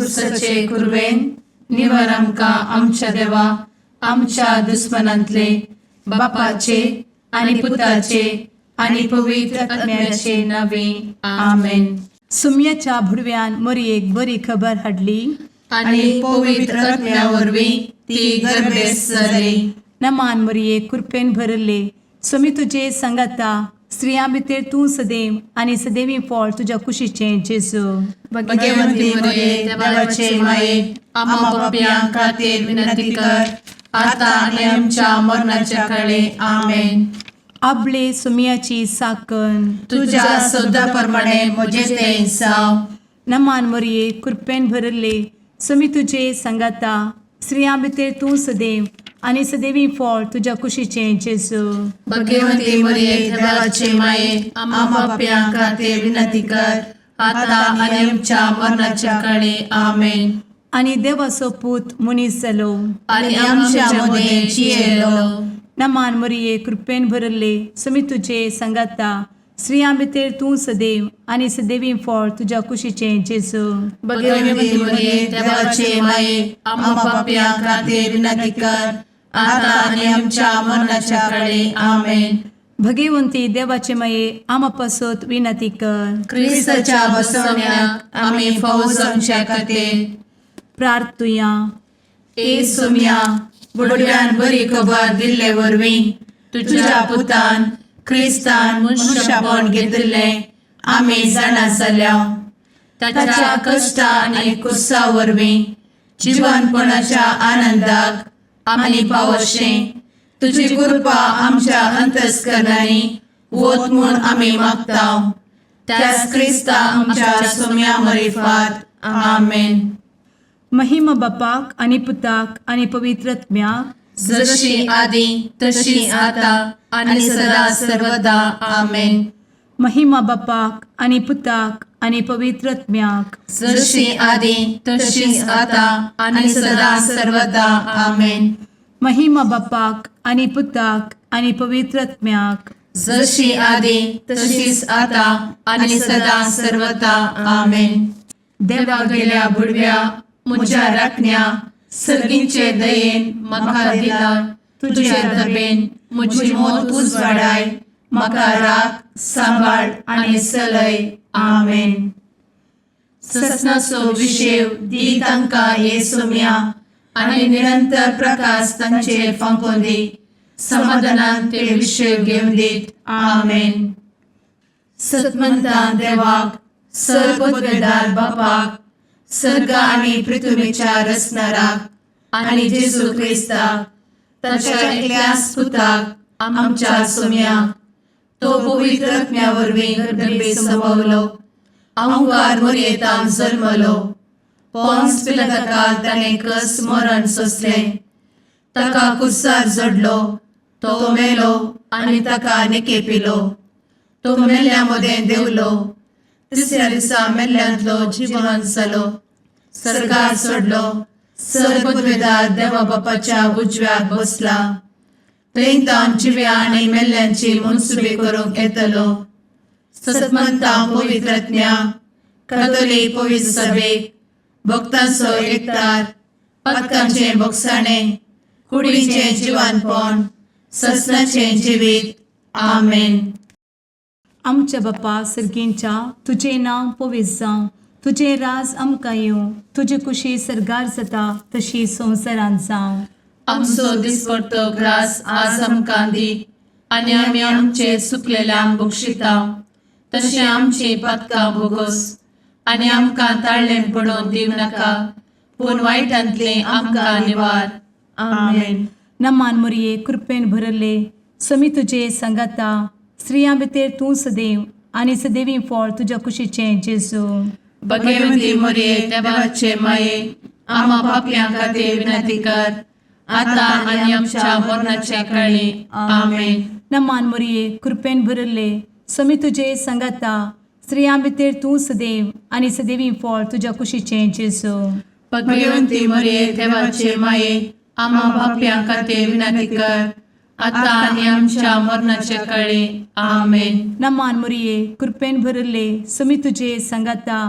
खुर्सचे कुर्वेन निवर आमकां आमच्या देवा आमच्या दुस्मनांतले बापाचे आनी पुताचे आनी पवित्र आत्म्याचे नावे आमेन. सुम्याच्या भुडव्यान मरयेक बरी खबर हाडली आनी पवित्र आत्म्या वरवीं ती गर्भेस जाली. नमान मरयेक कृपेन भरले समी तुजे संगाता स्त्रियां भितर तूं सदैव आनी सदैवी फळ तुज्या कुशीचें जेजू. भगवंती मरिये देवाचे माये आम्हा पाप्यां खातीर विनंती कर आता आनी आमच्या मरणाच्या काळी आमेन. आपले सुम्याची साकन तुझ्या सोदा प्रमाणे म्हजे तें जावं. नमान मरये कृपेन भरले समी तुजे संगाता स्त्रियां भितर तूं सदैव आनी सदैवी फळ तुज्या कुशीचें जेजू. भगवंती मरिये देवाचे माये आम्हा पाप्यां खातीर विनंती कर आता आनी आमच्या मरणाच्या काळी आमेन. आनी देवाचो पूत मनीस जालो आनी आमच्या मदें जियेलो. नमान मरये कृपेन भरले समी तुजे संगाता स्त्रियां भितर तूं सदैव आनी सदैवी फळ तुज्या कुशीचें जेजू. भगवंती मरिये देवाचे माये आम्हा पाप्यां खातीर विनंती कर आता आनी आमच्या मरणाच्या काळी आमेन. भगवंती देवाचे माये आमा पासत विनंती कर. क्रिस्ताच्या बसवण्याक आमी फावो जावचे खातीर प्रार्थुया. ए सुम्या बुडव्यान बरी खबर दिल्ले वरवीं तुज्या पुतान क्रिस्तान मनशापण घेतिल्ले आमी जाणा जाल्या. ताच्या कश्टा आनी कुर्सा वरवीं जिवनपणाच्या आनंदाक आमी पावशें तुजी कृपा आमच्या अंतस्करणांनी वोत म्हूण आमी मागतां. त्याच क्रिस्ता आमच्या सुम्या मरिफात आमेन. महिमा बापाक आनी पुताक आनी पवित्र आत्म्याक जशी आदी तशी आता आनी सदा सर्वदा आमेन. महिमा बापाक आनी पुताक आनी पवित्र आत्म्याक जशी आदी तशीच आता आनी सदा सर्वदा आमेन. महिमा बापाक आनी पुताक आनी पवित्र आत्म्याक जशी आदी तशीच आता आनी सदा सर्वदा आमेन. देवा गेल्या बुडव्या म्हज्या राखण्या सर्गींचे दयेन म्हाका दिला तुजे धबेन म्हजी मोत उजवाडाय म्हाका राख सांबाळ आनी चलय आमेन. ससनाचो विशेव दी तांकां हे सुम्या आनी निरंतर प्रकाश तांचेर फांकून दी. समाधानान ते विशेव घेवन दीत आमेन. सतमंता देवाक सर्वोत्वेदार बापाक सर्ग आनी पृथ्वीच्या रचणाराक आनी जेजू क्रिस्ताक ताच्या एकल्याच पुताक आमच्या सुम्याक तो पवित्र आत्म्या वरवीं गर्भे संभवलो. अंगार मरयेंत जल्मलो. पोंस पिलाताकाल ताणें कस मरण सोंसलें. ताका कुर्सार जडलो. तो मेलो आनी ताका निकेपिलो. तो मेल्ल्या मदें देंवलो. तिसऱ्या दिसा मेल्ल्यांतलो जिवंत जालो. सर्गार चडलो. सर्वोत्वेदार देवा बापाच्या उजव्याक बसला. थंयतान जिव्या आनी मेल्ल्यांची मनसुबी करूंक येतलो. सतमंता पवित्र आत्म्या कातोलीक पवित्र सभेक भक्तांचो एकठार पातकांचें भोगसाणें कुडीचें जिवनपण ससनाचें जिवीत आमेन. आमच्या बापा सर्गींच्या तुजें नांव पवित्र जावं. तुजें राज आमकां येवं. तुजी कुशी सर्गार जाता तशी संवसारांत जावं. आमचो दिसपडटो ग्रास आज आमकां दी आनी आमी आमचे चुकलेल्यांक बक्षिता तशें आमची पातकां भोगोस आनी आमकां ताळ्ळें पडोवन दिव नाका पूण वायटांतलें आमकां निवार आमेन. नमान मरये कृपेन भरले समी तुजे संगाता स्त्रियां भितर तूं सदैव आनी सदैवी फळ तुज्या कुशीचें जेजू. भगवंती मरिये देवाचे माये आम्हा पाप्यां खातीर विनंती कर आता आनी आमच्या मरणाच्या काळी आमेन. नमान मरये कृपेन भरले समी तुजे संगाता स्त्रियां भितर तूं सदैव आनी सदैवी फळ तुज्या कुशीचें जेजू. भगवंती मरिये देवाचे माये आम्हा पाप्यां खातीर विनंती कर आता आनी आमच्या मरणाच्या काळी आमेन. नमान मरये कृपेन भरले समी तुजे संगाता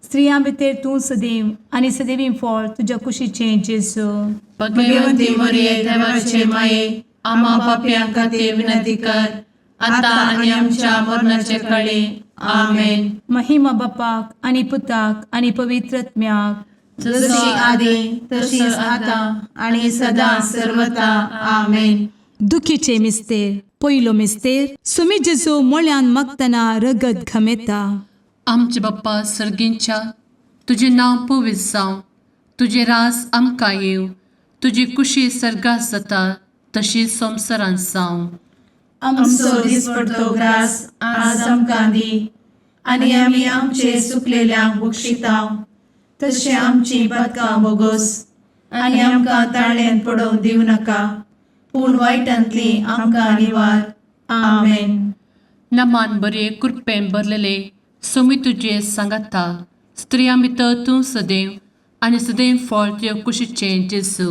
स्त्रियां भितर तूं सदैव आनी सदैवी फळ तुज्या कुशीचें जेजू. भगवंती मरिये देवाचे माये आम्हा पाप्यां खातीर विनंती कर आता आणि आमच्या मरणाचे काळी आमेन. महिमा बापाक आनी पुताक आनी पवित्रत्म्याक, जशी आदी तशीच आता आणि सदा सर्वदा आमेन. दुखीचे मिस्तेर. पयलो मिस्तेर. सुमी जेजू मोळ्यान मागतना रगत घामेता. आमचे बाप्पा सर्गींच्या, तुझे नाव पवित्र जावं, तुझे रास आमकां येव, तुजी कुशी सर्गात जाता तशी संवसारांत जावं. आमचो दिसपडटो ग्रास आज आमकां दी आणि आमी आमचे सुकलेल्यांक बक्षितांव, तशें आमची पातकां बोगोस आनी आमकां ताळ्यान पडोवंक दिवं नाका, पूण वायटांतली आमकां निवार. आमेन. नमान बरे कृपेन भरलेले सोमी तुजे सांगाता, स्त्रियां भितर तूं सदैव आनी सदैव फळ तुज्या कुशीचें जेजू.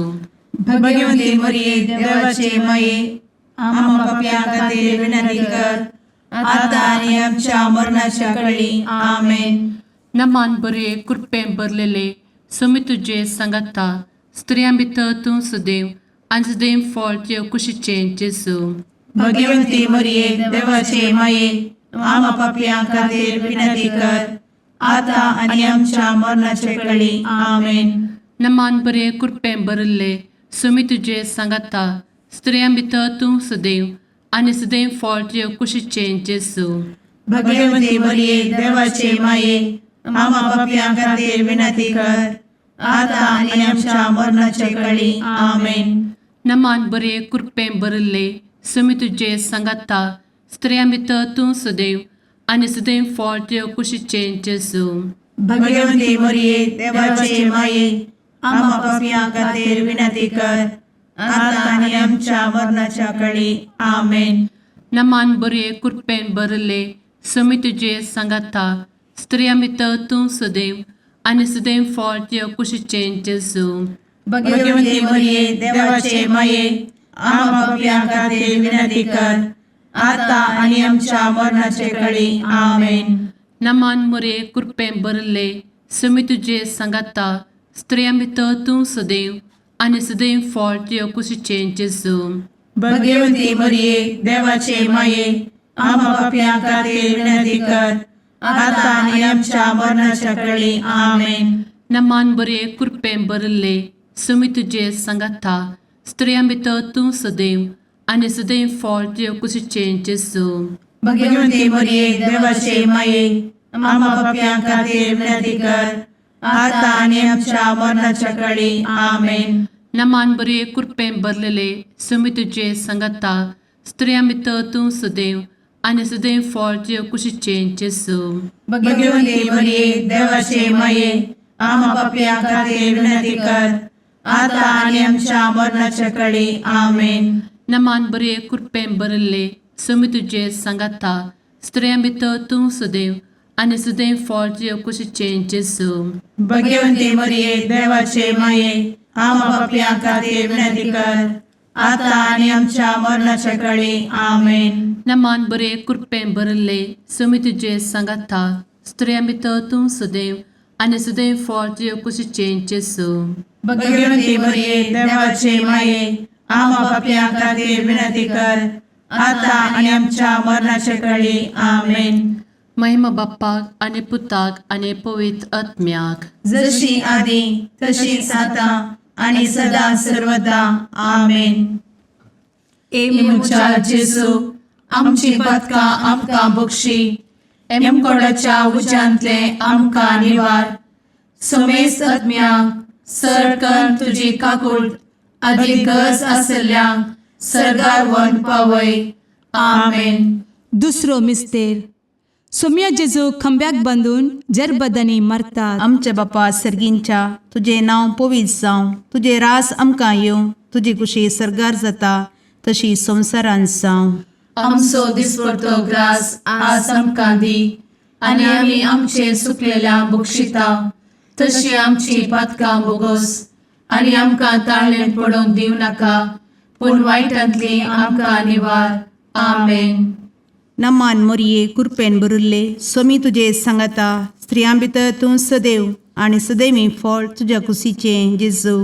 भगवंती मरिये देवाचे माये आम्हा पाप्यां खातीर विनंती कर आता आणि आमच्या मरणाच्या काळी आमेन. नमान बरे कृपेन भरलेले सोमी तुजे सांगाता, स्त्रियां भितर तूं सदैव आनी सदैव फळ तुज्या कुशीचें जेजू. भगवंती मरिये देवाचे माये आम्हा पाप्यां खातीर विनंती कर आता आणि आमच्या मरणाचे काळी आमेन. नमान बरे कृपेन भरले सोमी तुजे सांगाता, स्त्रियां भितर तूं सदैव आनी सदैव फळ तुज्या कुशीचें जेजू. भगवंती मरिये देवाचे माये आम्हा पाप्यां खातीर विनंती कर आता आणि आमच्या मरणाचे काळी आमेन. नमान बरे कृपेन भरले सोमी तुजे सांगाता, स्त्रियां भितर तूं सदैव आनी सदैव फळ तुज्या कुशीचें जेजू. भगवंती मरिये देवाचे माये आम्हा पाप्यां खातीर विनंती कर आता आणि आमच्या मरणाच्या काळी आमेन. नमान बरे कृपेन भरले सोमी तुजे सांगाता, स्त्रियां भितर तूं सदैव आनी सदैव फळ तुज्या कुशीचें जेजू. भगवंती मरिये देवाचे माये आम्हा पाप्यां खातीर विनंती कर आता आणि आमच्या मरणाचे काळी आमेन. नमान बरे कृपेन भरले सोमी तुजे सांगाता, स्त्रियां भितर तूं सदैव आनी सदैव फळ तुज्या कुशीचें जेजू. भगवंती मरिये देवाचे माये आम्हा पाप्यां खातीर विनंती कर आता आणि आमच्या मरणाच्या काळी आमेन. नमान बरे कृपेन भरले सोमी तुजे सांगाता, स्त्रियां भितर तूं सदैव आनी सदैव फळ तुज्या कुशीचें जेजू. भगवंती मरिये देवाचे माये आम्हा पाप्यां खातीर विनंती कर आता आणि आमच्या मरणाच्या काळी आमेन. नमान बरे कृपेन भरलेले सोमी तुजे सांगाता, स्त्रियां भितर तूं सदैव आनी सदैव फळ तुज्या कुशीचें जेजू. भगवंती मरिये देवाचे माये आम्हा पाप्यां खातीर विनंती कर आता आणि आमच्या मरणाच्या काळी आमेन. नमान बरे कृपेन भरले सोमी तुजे सांगाता, स्त्रियां भितर तूं सदैव आनी सदैव फळ तुज्या कुशीचें जेजू. भगवंती मरिये देवाचे माये आम्हा पाप्यां खातीर विनंती कर आता आणि आमच्या मरणाच्या काळी आमेन. नमान बरे कृपेन भरले सोमी तुजे सांगाता, स्त्रियां भितर तूं सदैव आनी सदैव फळ तुज्या कुशीचें जेजू. भगवंती मरिये देवाचे माये आम्हा पाप्यां खातीर विनंती कर आता आणि आमच्या मरणाच्या काळी आमेन. महिमा बाप्पाक आनी पुताक आनी पवित्र आत्म्याक, जशी आदी तशीच आता आणि सदा सर्वदा आमेन. मुचा जेजू आमची पातकां आमकां बक्षी, एमकोडाच्या उज्यांतले आमकां निवार. सोमेस आत्म्यांक सडकन तुजी काकूट अधिक गरज आसल्यांक सर्गार व्हरून पावय. आमेन. दुसरो मिस्तेर. सोम्या जेजू खंब्याक बांदून जरबदांनी मारतात. आमच्या बापा सर्गींच्या, तुझे नाव पवित्र जावं, तुझे रास आमकां येवं, तुजी कुशी सर्गार जाता तशी संवसारांत जावं. आमचो दिसपडटो ग्रास आज आमकां दी आनी आमी आमचे सुकलेल्यांक बक्षितांव, तशी आमची पातकां बोगोस आनी आमकां ताळ्यान पडोवंक दिवं नाका, पूण वायटांतली आमकां निवार. आमेन. नमान मोरये कृपेन भरुल्ले, सोमी तुजे सांगाता, स्त्रियां भितर तूं सदैव आणि सदैवी फळ तुझ्या कुशीचें जेजू.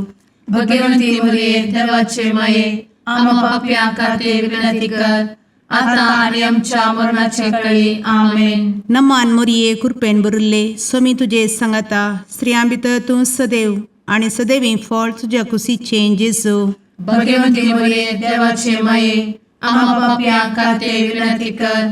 भगवंती मरिये देवाचे माये आम्हा पाप्यां खातीर विनंती कर आता आणि आमच्या मरणाचे काळी आमेन. नमान मोरये कृपेन भरिल्ले स्वामी तुजे सांगाता स्त्रियां भितर तूं सदैव आणि सदैवी फळ तुझ्या कुशीचें जेजू. भगवंती मरिये देवाचे माये आम्हा पाप्यां खातीर विनंती कर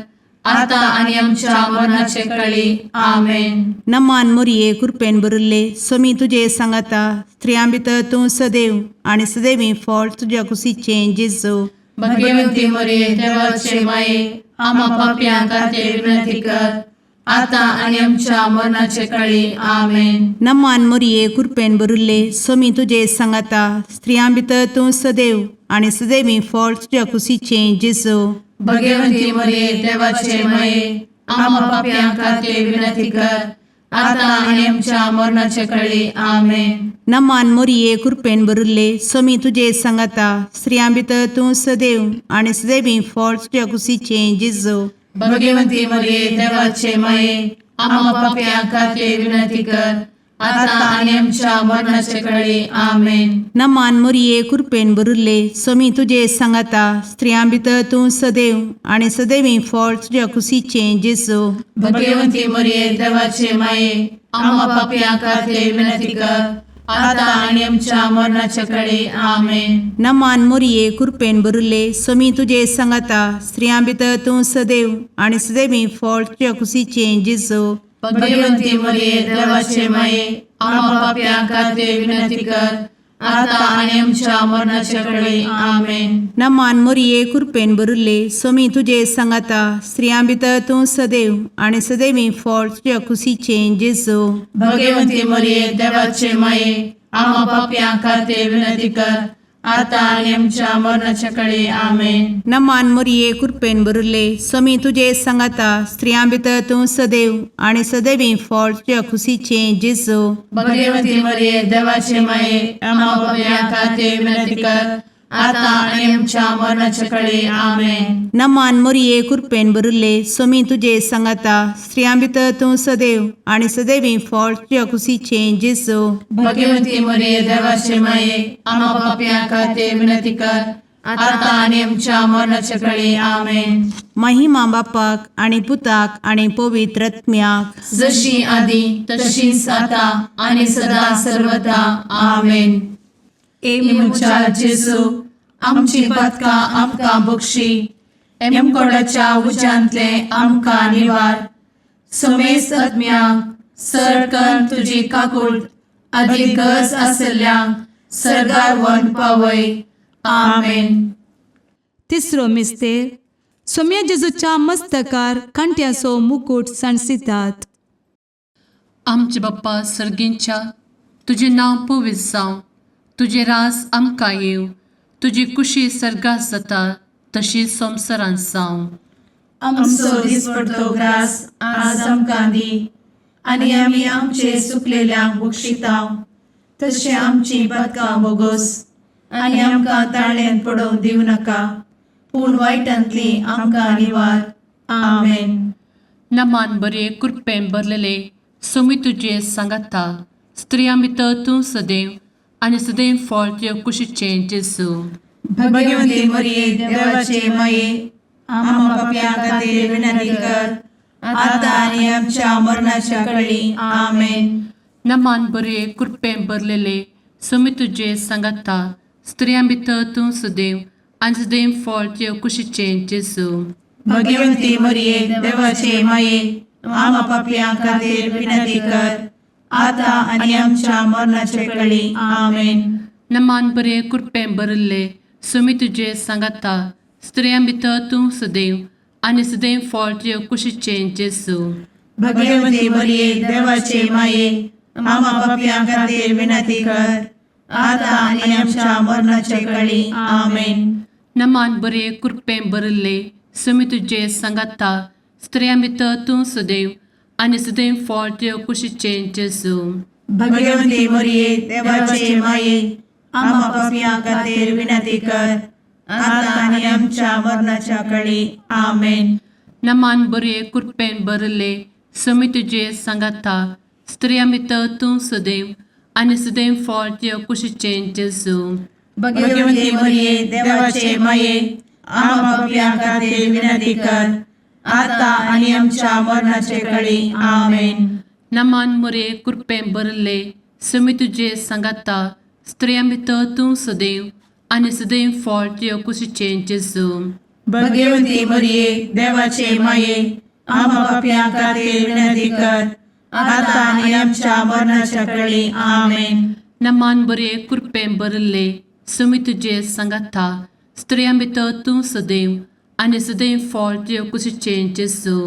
आता आणि आमच्या मरणाचे काळी आमेन. नमान मोरये कृपेन भरिल्ले स्वामी तुजे सांगाता स्त्रियां भितर तूं सदैव आणि सदैवी फळ तुझ्या कुशीचें जेजू. भगवंती मरिये देवाचे माये आम्हा पाप्यां खातीर विनंती कर आता आणि आमच्या मरणाचे काळी आमेन. नमान मोरये कृपेन भरिल्ले स्वामी तुजे सांगाता स्त्रियां भितर तूं सदैव आणि सदैवी फळ तुझ्या कुशीचें जेजू. भगवंती मरिये देवाचे माये आम्हा पाप्यां खातीर विनंती कर आता आणि आमच्या मरणाचे काळी आमेन. नमान मोरये कृपेन भरिल्ले स्वामी तुजे सांगाता स्त्रियां भितर तूं सदैव आणि सदैवी फळ तुझ्या कुशीचें जेजू. भगवंती मरिये देवाचे माये आम्हा पाप्यां खातीर विनंती कर आता आणि आमच्या मरणाचे काळी आमेन. नमान मोरये कृपेन भरिल्ले स्वामी तुजे सांगाता स्त्रियां भितर तूं सदैव आणि सदैवी फळ तुझ्या कुशीचें जेजू. भगवंती मरिये देवाचे माये आम्हा पाप्यां खातीर विनंती कर आता आणि आमच्या मरणाचे काळी आमेन. नमान मोरये कृपेन भरिल्ले स्वामी तुजे सांगाता स्त्रियां भितर तूं सदैव आणि सदैवी फळ तुझ्या कुशीचें जेजू. भगवंती मरिये देवाचे माये आम्हा पाप्यां खातीर विनंती कर आता आणि आमच्या मरणाचे काळी आमेन. नमान मोरये कृपेन भरिल्ले स्वामी तुजे सांगाता स्त्रियां भितर तूं सदैव आणि सदैवी फळ तुझ्या कुशीचें जेजू. भगवंती मरिये देवाचे माये आम्हा पाप्यां खातीर विनंती कर आता आणि आमच्या मरणाच्या काळी आमेन. नमान मोरये कृपेन भरिल्ले स्वामी तुजे सांगाता स्त्रियां भितर तूं सदैव आणि सदैवी फळ तुझ्या कुशीचें जेजू. भगवंती मरिये देवाचे माये आम्हा पाप्यां खातीर विनंती कर आता आणि आमच्या मरणाच्या काळी आमेन. नमान मोरये कृपेन भरिल्ले स्वामी तुजे सांगाता स्त्रियां भितर तूं सदैव आणि सदैवी फळ तुझ्या कुशीचें जेजू. भगवंती मरिये देवाचे माये आम्हा पाप्यां खातीर विनंती कर आता आणि आमच्या मरणाच्या काळी आमेन. महिमा बापाक आणि पुताक आणि पवित्र आत्म्याक जशी आधी तशीच आता आणि सदा सर्वदा आमेन. एमुच्या जेजू आमची पदकां आमकां बक्षी एमकोडाच्या उज्यांतले आमकां निवार. समेस्त आत्म्यांक सरकन तुजी काकूट अधिक गरज आसल्ल्यांक सरगार वन पावय. आमेन. तिसरो मिस्तेर सोम्या जेजूच्या मस्तकार कांट्याचो मुकुट सणसितात. आमचे बाप्पा सर्गींच्या तुझे नांव पवित्र जावं, तुझे राज आमकां येवं, तुजी कुशी सर्गात जाता तशी संवसारांत जावं. आमचो दिसपडटो ग्रास आज आमकां दी आनी आमी आमचे सुकलेल्यांक बक्षितांव. तशें आमची पदकां बोगोस आनी आमकां ताळ्यान पडोवंक दिवं नाका पूण वायटांतली आमकां निवार. आमेन. नमान बरे कृपेन भरलेले सोमी तुजे सांगाता स्त्रियां भितर तूं सदैव आनी सदैव फळ तुज्या कुशीचें जेजू. भगवंती मरिये देवाचे माये आम्हा पाप्यां खातीर विनंती कर आता आनी आमच्या मरणाच्या काळी. आमेन. नमान बरे कृपेन भरलेले सोमी तुजे सांगाता स्त्रियां भितर तूं सदैव आनी सदैव फळ तुज्या कुशीचें जेजू. भगवंती मरिये देवाचे माये आम्हा पाप्यां खातीर विनंती कर आता आनी आमच्या मरणाचे काळी. आमेन. नमान बरे कृपेन भरले सोमी तुजे सांगाता स्त्रियां भितर तूं सदैव आनी सदैव फळ तुज्या कुशीचें जेजू. भगवंती मरिये देवाचे माये आम्हा पाप्यां खातीर विनंती कर आता आनी आमच्या मरणाचे काळी. आमेन. नमान बरे कृपेन भरले सोमी तुजे सांगाता स्त्रियां भितर तूं सदैव आनी सदैव फळ तुज्या कुशीचें जेजू. भगवंती मरिये देवाचे माये आम्हा पाप्यां खातीर विनंती कर आता आनी आमच्या मरणाच्या काळी. आमेन. नमान बरे कृपेन भरले समी तुझे सांगाता स्त्रियां भितर तूं सदैव आनी सदैव फळ तुझ्या कुशीचें जेजू. भगवंती मरिये देवाचे माये आम्हा पापियां खातीर विनंती कर आता आणि आमच्या मरणाचे काळी आमेन. नमान मोरे कृपें भरले समी तुझे सांगाता स्त्रियां भितर तूं सदैव आनी सदैव फळ तुझ्या कुशीचें जेजू. भगवंती मरिये देवाचे माये आम्हा पापियां खातीर विनंती कर आता आणि आमच्या मरणाच्या काळी आमेन. नमान बरे कृपें भरले समी तुझे सांगाता स्त्रियां भितर तूं सदैव आनी सदैव फळ तुझ्या कुशीचें जेजू.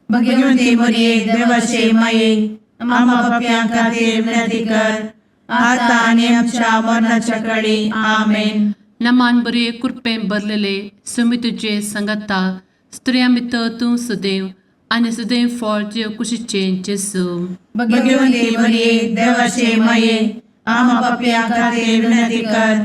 भगवंती मरिये देवाचे माये आम्हा पापियां खातीर विनंती कर आता आणि आमच्या मरणाच्या काळी आमेन. नमान बरे कृपें भरलेले समी तुझे सांगाता स्त्रियां भितर तूं सदैव आनी सदैव फळ तुझ्या कुशीचें जेजू. भगवंती मरिये देवाचे माये आम्हा पापियां खातीर विनंती कर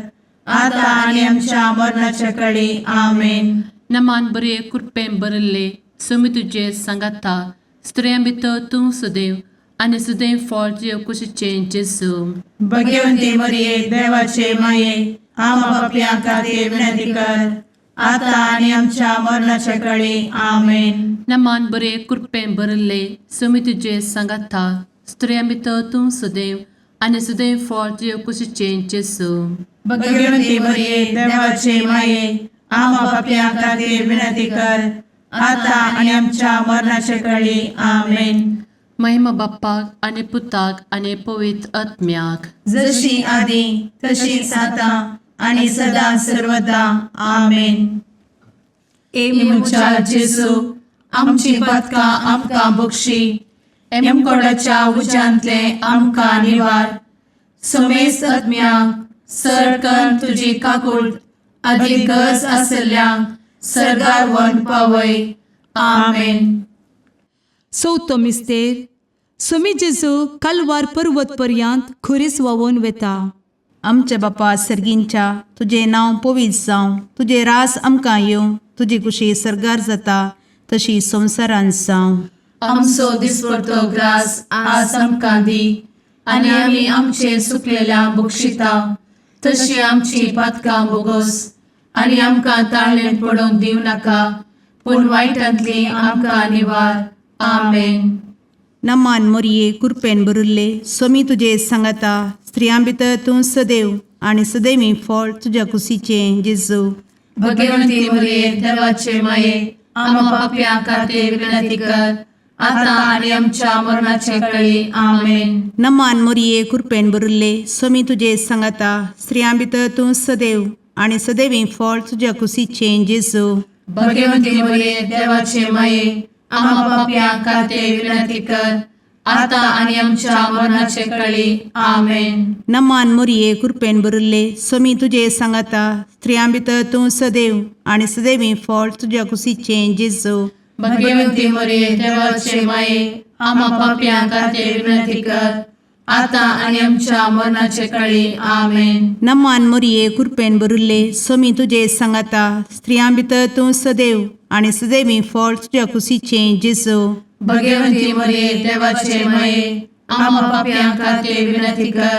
आता आणि आमच्या मरणाच्या काळी आमेन. नमान बरे कृपें भरले समी तुझे सांगाता स्त्रियां भितर तूं सदैव आनी सदैव फळ तुझ्या कुशीचें जेजू. भगवंती मरिये देवाचे माये आम्हा पापियां खातीर विनंती कर आता आणि आमच्या मरणाच्या काळी आमेन. नमान बरे कृपें भरले समी तुझे सांगाता स्त्रियां भितर तूं सदैव आनी सदैव फळ तुझ्या कुशीचें जेजू. भगवंती मरिये देवाचे माये आम्हा पापियां खातीर विनंती कर आता आणि आमच्या मरणाच्या काळी आमेन. महिमा बाप्पाक आनी पुताक आनी पवित्र आत्म्याक जशी आदी तशीच आता आणि सदा सर्वदा आमेन. मुचा जेजू आमची पदकां आमकां बक्षी एमकोडाच्या उज्यांतले आमकां निवार. समेस्त आत्म्यांक सरकन तुजी काकूळ अधिक गज आसल्यांक सरगार वन पावय. आमेन. चवथो मिस्तेर समी जेजू कालवार पर्वत पर्यंत खुरीस व्हांवून वेता. आमच्या बापा सर्गींच्या तुझे नांव पवित्र जावं, तुझे रास आमकां येवं, तुजी कुशी सरगार जाता तशी संवसारांत जावं. आमचो दिसपडटो ग्रास आज आमकां दी आनी आमी आमचे चुकलेल्यांक बक्षिता तशी आमची पातकां बोगोस आनी आमकां ताळ्ळें पडोवंक दिव नाका पूण वायटांतली आमकां निवार. आमेन. नमान मोरये कृपेन भरिल्ले समी तुजे सांगाता स्त्रियां भितर तूं सदैव आनी सदैवी फळ तुज्या कुशीचें जेजू. भगवंती मरिये देवाचे माये आम्हा पापियां खातीर विनंती कर आता आणि आमच्या मरणाचे काळी. आमेन. नमान मोरये कृपेन भरिल्ले समी तुजे सांगाता स्त्रियां भितर तूं सदैव आनी सदैवी फळ तुज्या कुशीचें जेजू. भगवंती मरिये देवाचे माये आम्हा पापियां खातीर विनंती कर आता आणि आमच्या मरणाचे काळी. आमेन. नमान मोरये कृपेन भरिल्ले समी तुजे सांगाता स्त्रियां भितर तूं सदैव आनी सदैवी फळ तुज्या कुशीचें जेजू. भगवंती मरिये देवाचे माये आम्हा पापियां खातीर विनंती कर आता आणि आमच्या मरणाचे काळी. आमेन. नमान मोरये कृपेन भरिल्ले समी तुजे सांगाता स्त्रियां भितर तूं सदैव आनी सदैवी फळ तुज्या कुशीचें जेजू. भगवंती मरिये देवाचे माये आम्हा पापियां खातीर विनंती कर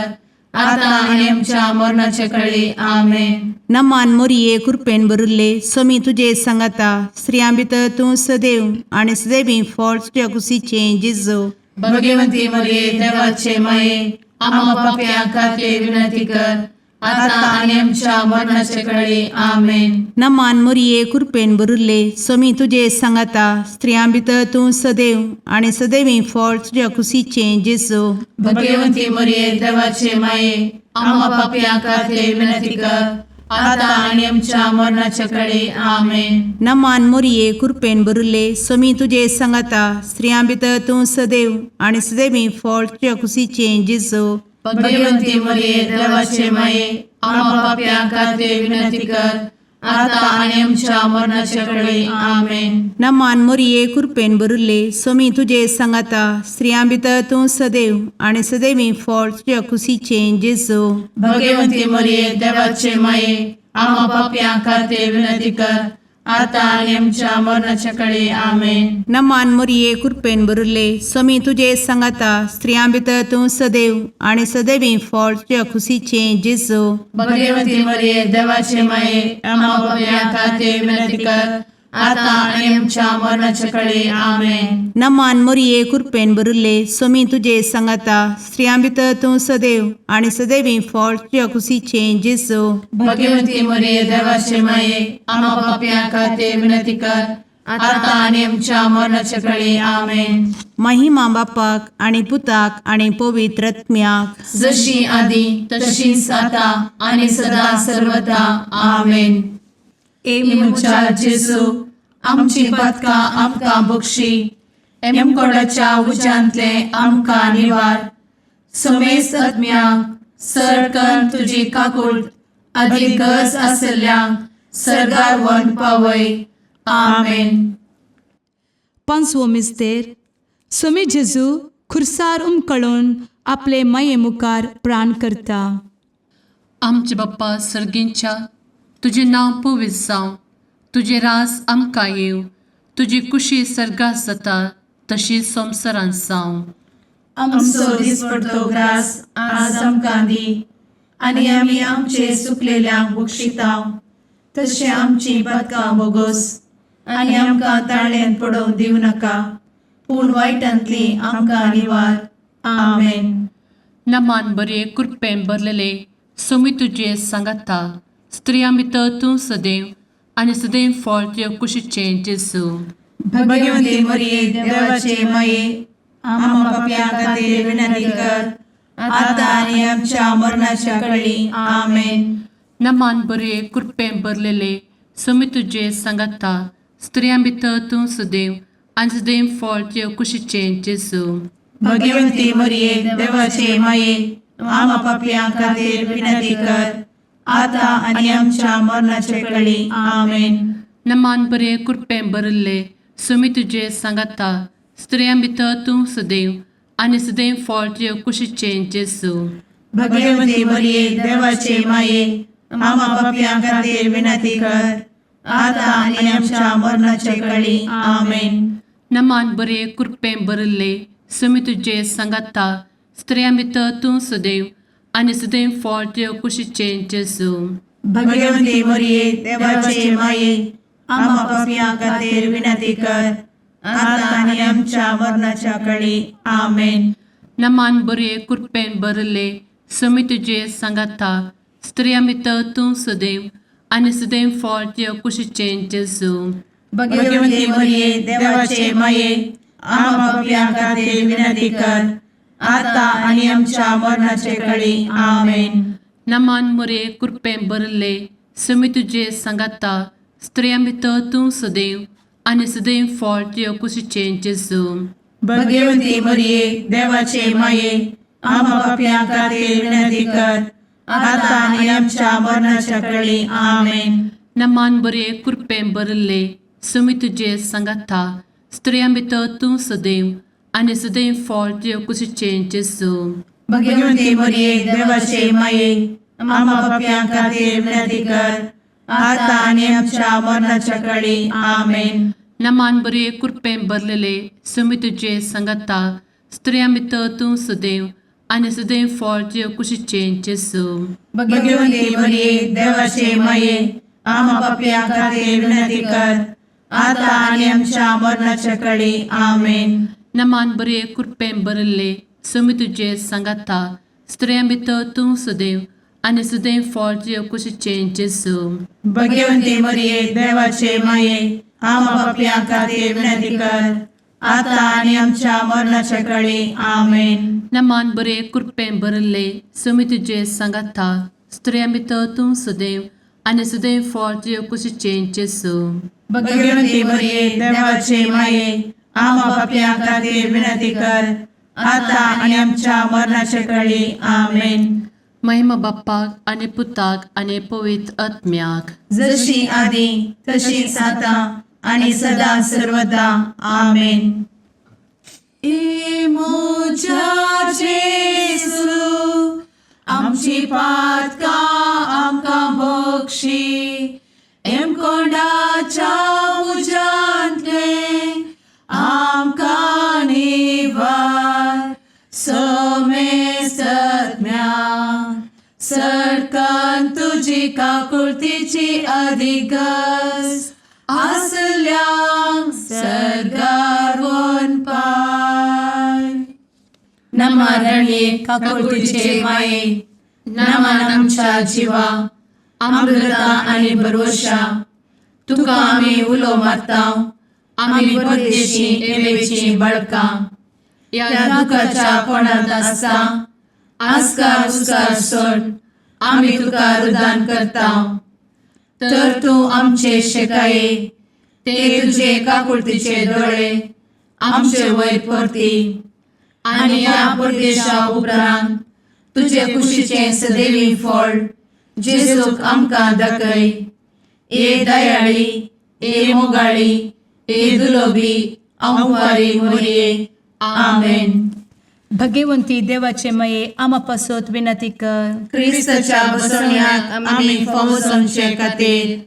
आता आणि आमच्या मरणाचे काळी. आमेन. नमान मोरये कृपेन भरिल्ले समी तुजे सांगाता स्त्रियां भितर तूं सदैव आनी सदैवी फळ तुज्या कुशीचें जेजू. भगवंती मरिये देवाचे माये आम्हा पापियां खातीर विनंती कर आता आणि आमच्या मरणाचे काळी. आमेन. नमान मोरये कृपेन भरिल्ले समी तुजे सांगाता स्त्रियां भितर तूं सदैव आनी सदैवी फळ तुज्या कुशीचें जेजू. भगवंती मरिये देवाचे माये आम्हा पापियां खातीर विनंती कर आता आणि आमच्या मरणाच्या काळी. आमेन. नमान मोरये कृपेन भरिल्ले समी तुजे सांगाता स्त्रियां भितर तूं सदैव आनी सदैवी फळ तुज्या कुशीचें जेजू. भगवंती मरिये देवाचे माये आम्हा पापियां खातीर विनंती कर आता आणि आमच्या मरणाच्या काळी. आमेन. नमान मोरये कृपेन भरिल्ले समी तुजे सांगाता स्त्रियां भितर तूं सदैव आनी सदैवी फळ तुज्या कुशीचें जेजू. भगवंती मरिये देवाचे माये आम्हा पापियां खातीर विनंती कर आता आणि आमच्या मरणाच्या काळी आमेन. नमान मोरये कृपेन बरुले स्वामी तुझे सांगाता स्त्रियां भितर तूं सदैव आणि सदैवी फळ तुझ्या खुशीचे जेजू. भगवती मरिये देवाचे माये आम्हा पाप्या खातीर विनंती कर, आता आणि आमच्या मरणाच्या काळी आमेन. नमान मोरये कृपेन बरुले स्वामी तुझे सांगाता स्त्रियां भितर तूं सदैव आणि सदैवी फळ तुझ्या खुशीचे जेजू. भगवती मरिये देवाचे माये आम्हा पाप्या खातीर विनंती कर, आता आणि आमच्या मरणाच्या काळी आमेन. महिमा बापाक आणि पुताक आणि पवित्र आत्म्याक, जशी आधी तशीच आता आणि सदा सर्वदा आमेन. मुचा जेजू आमची पदका आमकां बक्षी, एमकोडाच्या उज्यांतले आमकां निवार. समेस्त आत्म्यांक सरकन तुजी काकूट अधिक गरज आसल्ल्यांक सरगार वन पावय. आमेन. पांचवो मिस्तेर स्वामी जेजू खुर्सार उमकळून आपले माये मुखार प्राण करता. आमचे बाप्पा सर्गींच्या तुझे नांव पवित्र जावं, तुझे रास आमकां येव, तुजी कुशी सर्गास जाता तशी संवसारांत जावं. आमचो दिसपडटो ग्रास आज आमकां दी, आनी आमी आमचे चुकलेल्यांक बक्षितांव. तशें आमची पदकां बोगोस आनी आमकां ताळ्यान पडोवंक दिवं नाका, पूण वायटांतली आमकां निवार. आमेन. नमान बरे कृपेन भरलेले स्वामी तुझे सांगाता स्त्रियां भितर तूं सदैव आणि सदैव फळ तुझ्या कुशीचे जेजू. भगवती मरिये देवाचे माये आम्हा पाप्यां खातीर विनंती कर, आता आनी आमच्या मरणाच्या काळी आमेन. नमान बरे कृपेन भरलेले स्वामी तुझे सांगाता स्त्रियां भितर तूं सदैव आणि सदैव फळ तुझ्या कुशीचे जेजू. भगवती मरिये देवाचे माये आम्हा पाप्यां खातीर विनंती कर, आता आनी आमच्या मरणाच्या काळी आमेन. नमान बरे कृपेन भरले स्वामी तुझे सांगाता स्त्रियां भितर तूं सदैव आणि सदैव फळ तुझ्या कुशीचे जेजू. भगवती मरिये देवाचे माये आम्हा पाप्यां खातीर विनंती कर, आता आनी आमच्या मरणाच्या काळी आमेन. नमान बरे कृपेन भरले स्वामी तुझे सांगाता स्त्रियां भितर तूं सदैव आणि सदैव फळ तुझ्या कुशीचे जेजू. भगवती मरिये देवाचे माये आम्हा पाप्यां खातीर विनंती कर, आता आनी आमच्या मरणाच्या काळी आमेन. नमान बरे कृपेन भरले स्वामी तुझे सांगाता स्त्रियां भितर तूं सदैव आणि सदैव फळ तुझ्या कुशीचे जेजू. भगवती मरिये देवाचे माये आम्हा पाप्यां खातीर विनंती कर, आता आनी आमच्या मरणाच्या काळी आमेन. नमान बरे कृपेन भरले स्वामी तुझे सांगाता स्त्रियां भितर तूं सदैव आणि सदैव फळ तुझ्या कुशीचे जेजू. भगवती मरिये देवाचे माये आम्हा पाप्यां खातीर विनंती कर, आता आनी आमच्या मरणाच्या काळी आमेन. नमान बरे कृपेन भरले स्वामी तुझे सांगाता स्त्रियां भितर तूं सदैव आणि सदैव फळ तुझ्या कुशीचे जेजू. भगवती मरिये देवाचे माये आम्हा पाप्यां खातीर विनंती कर, आता आनी आमच्या मरणाच्या काळी आमेन. नमान बरे कृपेन भरलेले स्वामी तुझे सांगाता स्त्रियां भितर तूं सदैव आणि सदैव फळ तुझ्या कुशीचे जेजू. भगवती मरिये देवाचे माये आम्हा पाप्यां खातीर विनंती कर, आता आनी आमच्या मरणाच्या काळी आमेन. नमान बरे कृपेन भरले स्वामी तुझे सांगाता स्त्रियां भितर तूं सदैव आणि सदैव फळ तुझ्या कुशीचे जेजू. भगवती मरिये देवाचे माये आम्हा पाप्यां खातीर विनंती कर, आता आनी आमच्या मरणाच्या काळी आमेन. नमान बरे कृपेन भरले स्वामी तुझे सांगाता स्त्रियां भितर तूं सदैव आणि सदैव फळ तुझ्या कुशीचे जेजू. भगवती मरिये देवाचे माये आम्हा पाप्यां खातीर विनंती कर, आता आनी आमच्या मरणाच्या काळी आमेन. महिमा बाप्पाक आणि पुताक आणि पवित्र आत्म्याक, जशी आधी तशीच आता आणि सदा सर्वदा आमेन. मोजा जेजू आमची पातका आमकां बक्षी, एम कोंडाच्या काकुळतीची अधिगस आसल्या सरगार वन पाय. नमारणे काकुळतीचे माये नमान आमच्या जिवा अमृता आणि भरवशा तुका आम्ही उलो मारताव. आम्ही परदेशी एवेची बळका या दुखाच्या कोणात आसता आस्कार उस्कार सोड आम्ही तुका रुदान करताव. तर तू आमचे शेकाये ते तुझे काकुळतीचे डोळे आमचे वयर परती आणि या परदेशा उपरांत तुझे कुशीचे सदैवी फळ जेजूक आमकां दाखय. ए दयाळी ए मोगाळी ए दुलोबी अंवारी मोरये. आमेन. भगवंती देवाचे मये आम्हा पासोत विनंती कर. क्रिस्ताच्या बसवण्यात आम्ही फावोसोनचे खातीर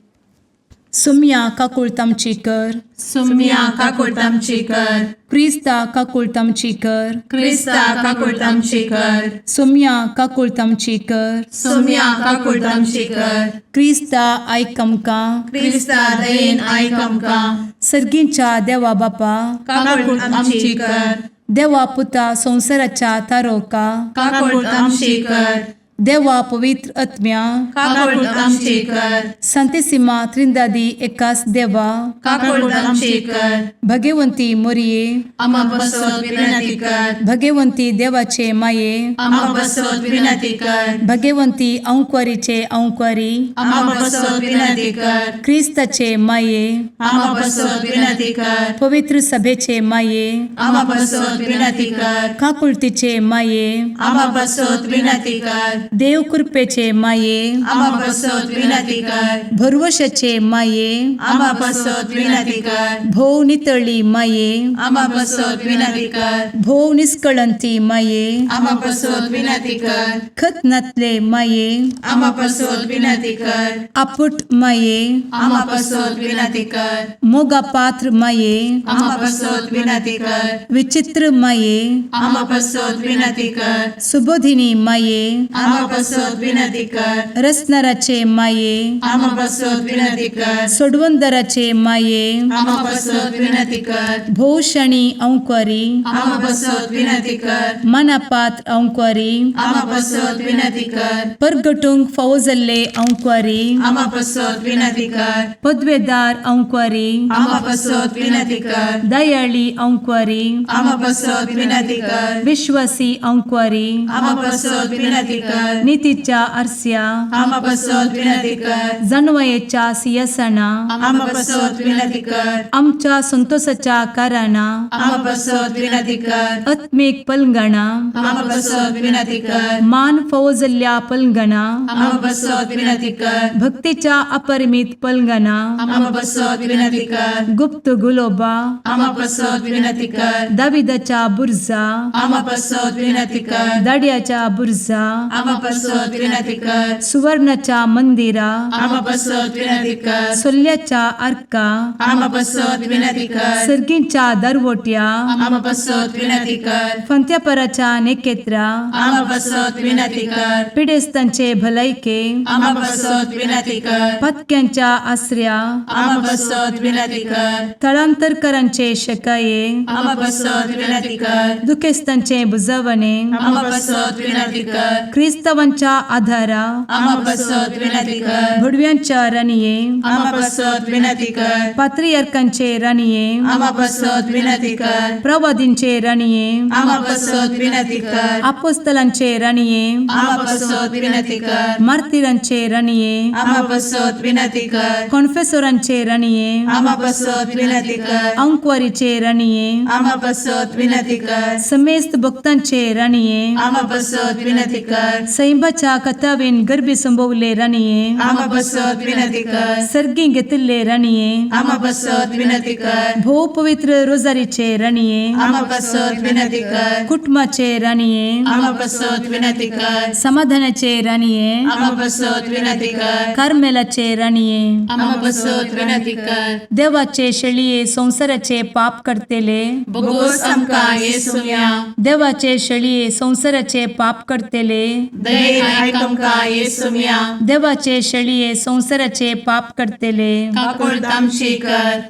सुम्या काकुळतामची कर. सुम्या काकुळतामची कर. क्रिस्ता काकुळतामची कर. क्रिस्ता काकुळतामची कर. सुम्या काकुळतामची कर. सुम्या काकुळतामची कर. क्रिस्ता आयकमका. क्रिस्ता दयेन आयक आमकां. सर्गींच्या देवा बापा काकुळतामची कर. देवा पुता संसाराच्या तारोका. काकुळतामची कर. देवा पवित्र आत्म्या काकुळतामची कर. संतेसिमा त्रिंदादी एकाच देवा काकुळतामची कर. भगवंती मोरिये आम्हा बसवत विनंती कर. भगवंती देवाचे माये आम्हा बसवत विनंती कर. भगवंती औंक्वारीचे औंक्वारी आम्हा बसवत विनंती कर. ख्रिस्ताचे माये आम्हा बसवत विनंती कर. पवित्र सभेचे माये आम्हा बसवत विनंती कर. काकुळतीचे माये आम्हा बसवत विनंती कर. देव कृपेचे माये आम्हा बसवत विनंती कर. भरवशाचे माये आम्हा बसवत विनंती कर. भोव नितळी माये आम्हा बसवत विनंती कर. भोव निष्कळंती माये आम्हा बसवत विनंती कर. खत नातले माये आम्हा बसवत विनंती कर. आपुट माये आम्हा बसवत विनंती कर. मोगा पात्र माये आम्हा बसवत विनंती कर. विचित्र माये आम्हा बसवत विनंती कर. सुबोधिनी माये आम्हा बसवत विनंती कर. रसनाराचे माये आम्हा बसवत विनंती कर. सोडवंदराचे माये आम्हा बसवत विनंती कर. भोषणी औंक्वारी आम्हा बसवत विनंती कर. मनापात्र औंक्वारी आम्हा बसवत विनंती कर. परगटुंग फौजल्ले औंक्वारी आम्हा बसवत विनंती कर. पदवेदार औंक्वारी आम्हा बसवत विनंती कर. दयाळी औंक्वारी आम्हा बसवत विनंती कर. विश्वासी औंक्वारी आम्हा बसवत विनंती कर. नीतीच्या आरस्या आम्हा बसवत विनंती कर. जणवयेच्या सिंहासना आम्हा बसवत विनंती कर. आमच्या संतोषाच्या कारणा आम्हा बसवत विनंती कर. आत्मिक पलंगणा आम्हा बसवत विनंती कर. मान फौजल्या पलंगणा आम्हा बसवत विनंती कर. भक्तीच्या अपरिमित पलंगणा आम्हा बसवत विनंती कर. गुप्त गुलोबा आम्हा बसवत विनंती कर. दाविदाच्या बुर्जा आम्हा बसवत विनंती कर. दाडियाच्या बुर्जा आम्हा बसवत विनंती कर. सुवर्णाच्या मंदिरा आम्हा बसवत विनंती कर. सोल्याच्या अर्का आम्हा बसवत विनंती कर. सर्गींच्या दरवोट्या आम्हा बसवत विनंती कर. फंत्यापराच्या नेकेत्रा आम्हा बसवत विनंती कर. पिडेस्तांचे भलायके आम्हा बसवत विनंती कर. पथक्यांच्या आश्रया आम्हा बसवत विनंती कर. स्थळांतरकरांचे शकाये आम्हा बसवत विनंती कर. दुखेस्तांचे बुजावणे आम्हा बसवत विनंती कर. ख्रिस्तवांच्या आधारा आम्हा बसवत विनंती कर. भुडव्यांच्या राणीये आम्हा बसवत विनंती कर. पात्रियार्कांचे राणीये आम्हा बसवत विनंती कर. प्रवादींचे राणीये आम्हा बसवत विनंती कर. अपोस्तलांचे राणीये आम्हा बसवत विनंती कर. मार्तिरांचे राणीये आम्हा बसवत विनंती कर. कॉन्फेसोरांचे राणीये आम्हा बसवत विनंती कर. अंक्वारीचे राणीये आम्हा बसवत विनंती कर. समेस्त भक्तांचे राणीये आम्हा बसवत विनंती कर. सैंबाच्या कथावेन गर्भी संभवले राणीये आम्हा बसवत विनंती कर. सर्गी घेतले राणीये आम्हा बसवत विनंती कर. भो पवित्र रोजारीचे राणीये आम्हा बसवत विनंती कर. कुटुंबाचे राणीये आम्हा बसवत विनंती कर. समाधानाचे राणीये आम्हा बसवत विनंती कर. कार्मेलाचे राणीये आम्हा बसवत विनंती कर. देवाचे शळीये संसाराचे पाप करतेले बोगोस आमकां येसुया. देवाचे शळीये संसाराचे पाप करतेले दयेन आयक आमकां येसू मिया देवाचे शेळये संवसाराचे पाप करतेले काकूळ तामशी कर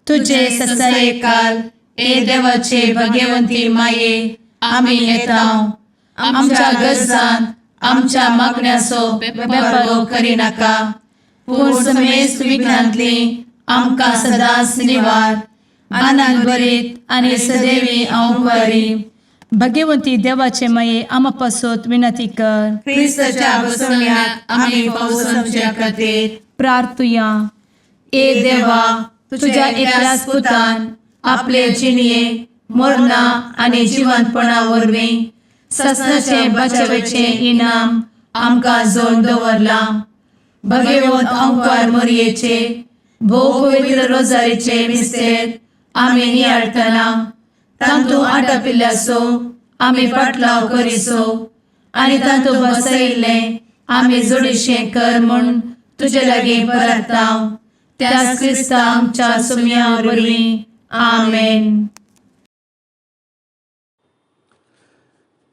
तुझे ससाये काल ए देवाचे भगवंती माये आमी येताव आमच्या गरजान आमच्या मागण्याचो बेपरो करी नाका पूण समेस्त विघ्नांतली आमकां सदांच निवार आनंद बरीत आनी सदैवी औंकवारी भगवंती देवाचे माये आमा पासत विनंती कर क्रिस्ताच्या बसवण्याक आमी पावसांच्या खातीर प्रार्थुया ए देवा तुझ्या एकल्याच पुतान आपले जिणये मरणा आनी जिवंतपणा वरवीं सस्नाचे बचावेचे इनाम आमकां जोड दवरला भगवंत औंकवार मरयेचे भोव पवित्र रोजारीचे मिस्तेर आमी नियाळटना तांतू आटापिल्ल्याचो आमी पाटलाव करिसो आनी तांतू बसयिल्ले आमी जोडिशें कर म्हूण तुजे लागीं परतांव त्याच क्रिस्ता आमच्या सुम्या वरवीं आमेन.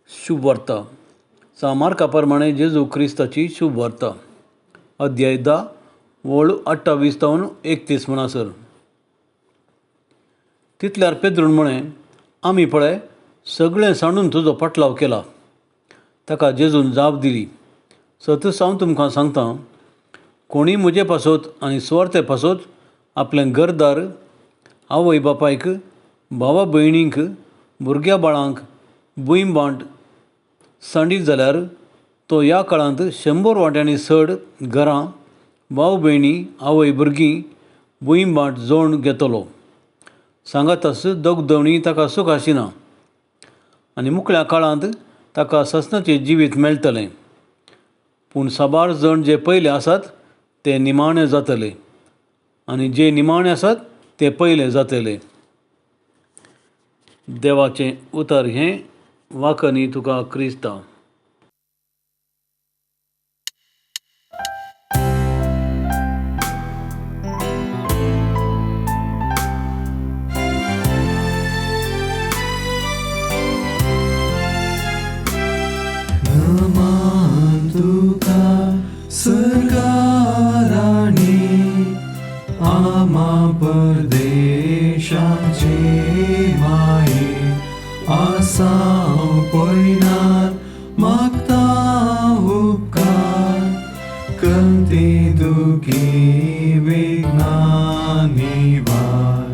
शुभ वार्ता सामार्का प्रमाणे जेजू क्रिस्ताची शुभ वार्ता अध्याय 10 वळ 28 ते 31 म्हणसर. तितल्यार पेद्रून म्हणे आमी पळय सगळें सांडून तुजो पाटलाव केला. ताका जेजून जाप दिली सतत हांव तुमकां सांगता कोणी म्हजे पासत आनी स्वार्थे पासत आपलें घरदार आवय बापायक भावा भयणींक भुरग्या बाळांक भुंय भांट सांडीत जाल्यार तो ह्या काळांत 100 वांट्यांनी चड घरां भाव भयणी आवय भुरगीं भुंय भांट जोड घेतलो. सांगातास दोगदवणी ताका सूख आशिना आनी मुखल्या काळांत ताका ससनाचें जिवीत मेळटलें. पूण साबार जण जे पयले आसात ते निमाणे जातले आनी जे निमाणे आसात ते पयले जातले. देवाचें उतर हें वाकनी तुका क्रिस्ता. नमन तुका सरकाराणी आमा परदेशाचे माये आसां पयनार मागता उपकार कंती दुखी विघ्नांनी वार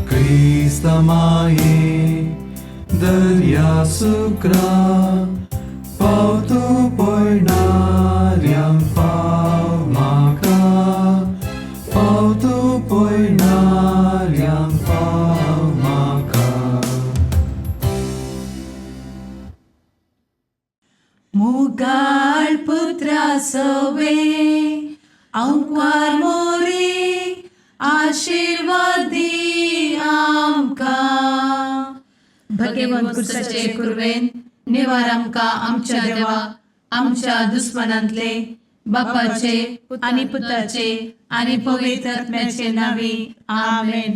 क्रिस्ता माये दर्या सुक्रा पावतो पयणाऱ्यांक पाव म्हाका पावतो पयणाऱ्यांक पाव म्हाका. मुगाळ पुत्रा सवे औंकवार मोरी आशीर्वाद दी आमकां. भगवंत क्रिस्ताचे कुरवेन निवार आमकां आमच्या देवा आमच्या दुस्मनांतले बापाचे आनी पुताचे आनी पवित्र आत्म्याचे नांवी आमेन.